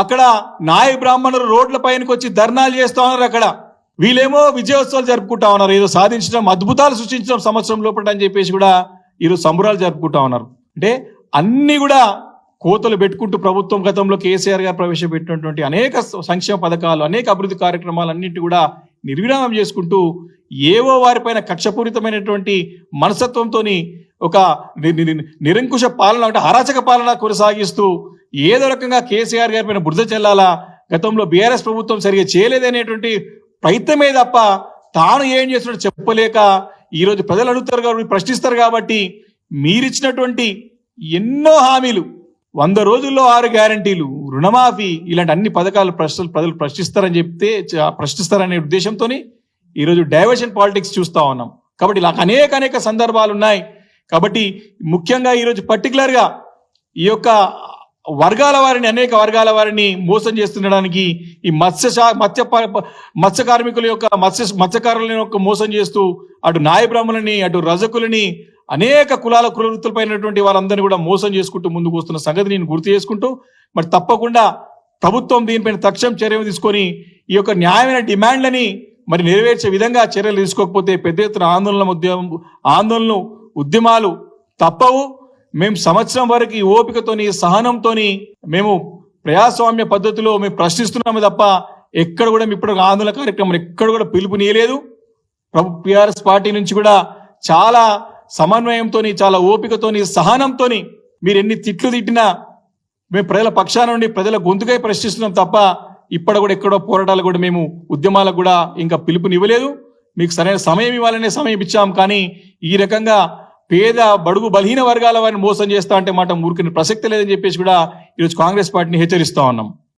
అక్కడ నాయ బ్రాహ్మణులు రోడ్ల పైనకి వచ్చి ధర్నాలు చేస్తా ఉన్నారు. అక్కడ వీళ్ళేమో విజయోత్సవాలు జరుపుకుంటా ఉన్నారు, ఏదో సాధించడం, అద్భుతాలు సృష్టించడం సంవత్సరం లోపల అని చెప్పేసి కూడా ఈరోజు సంబరాలు జరుపుకుంటా ఉన్నారు. అంటే అన్ని కూడా కోతలు పెట్టుకుంటూ ప్రభుత్వం గతంలో కేసీఆర్ గారు ప్రవేశపెట్టినటువంటి అనేక సంక్షేమ పథకాలు, అనేక అభివృద్ధి కార్యక్రమాలు అన్నింటి కూడా నిర్విరామం చేసుకుంటూ ఏవో వారిపైన కక్షపూరితమైనటువంటి మనస్తత్వంతో ఒక నిరంకుశ పాలన, అంటే అరాచక పాలన కొనసాగిస్తూ ఏదో రకంగా కేసీఆర్ గారి పైన బురద చెల్లాలా, గతంలో బీఆర్ఎస్ ప్రభుత్వం సరిగా చేయలేదనేటువంటి ప్రయత్నమే తప్ప తాను ఏం చేస్తున్నట్టు చెప్పలేక ఈరోజు ప్రజలు అడుగుతారు కాబట్టి, ప్రశ్నిస్తారు కాబట్టి మీరిచ్చినటువంటి ఎన్నో హామీలు, 100 రోజుల్లో 6 గ్యారంటీలు, రుణమాఫీ, ఇలాంటి అన్ని పథకాలు ప్రజలు ప్రశ్నిస్తారనే ఉద్దేశంతో ఈరోజు డైవర్షన్ పాలిటిక్స్ చూస్తా ఉన్నాం. కాబట్టి ఇలా అనేక సందర్భాలు ఉన్నాయి. కాబట్టి ముఖ్యంగా ఈరోజు పర్టికులర్గా ఈ యొక్క వర్గాల వారిని, అనేక వర్గాల వారిని మోసం చేస్తుండడానికి ఈ మత్స్య కార్మికుల యొక్క మత్స్యకారుల యొక్క మోసం చేస్తూ అటు నాయ బ్రాహ్మణులని, అటు రజకులని, అనేక కుల వృత్తులపైనటువంటి వాళ్ళందరినీ కూడా మోసం చేసుకుంటూ ముందుకు వస్తున్న సంగతి నేను గుర్తు చేసుకుంటూ, మరి తప్పకుండా ప్రభుత్వం దీనిపైన తక్షణ చర్యలు తీసుకొని ఈ యొక్క న్యాయమైన డిమాండ్లని మరి నెరవేర్చే విధంగా చర్యలు తీసుకోకపోతే పెద్ద ఎత్తున ఆందోళనలు, ఉద్యమాలు తప్పవు. మేము సంవత్సరం వరకు ఓపికతోని, సహనంతోని మేము ప్రజాస్వామ్య పద్ధతిలో మేము ప్రశ్నిస్తున్నాము తప్ప ఎక్కడ కూడా ఇప్పుడు ఆందోళన కార్యక్రమం ఎక్కడ కూడా పిలుపునీయలేదు. టీఆర్ఎస్ పార్టీ నుంచి కూడా చాలా సమన్వయంతో, చాలా ఓపికతోని, సహనంతోని మీరు ఎన్ని తిట్లు తిట్టినా మేము ప్రజల పక్షాన నుండి ప్రజల గొంతుకై ప్రశ్నిస్తున్నాం తప్ప ఇప్పుడు కూడా ఎక్కడో పోరాటాలు కూడా మేము ఉద్యమాలకు కూడా ఇంకా పిలుపునివ్వలేదు. మీకు సరైన సమయం ఇవ్వాలనే సమయం ఇచ్చాం, కానీ ఈ రకంగా పేద బడుగు బలహీన వర్గాల వారిని మోసం చేస్తా అంటే మాట ఊరికిన ప్రసక్తి లేదని చెప్పేసి కూడా ఈరోజు కాంగ్రెస్ పార్టీని హెచ్చరిస్తా ఉన్నాం.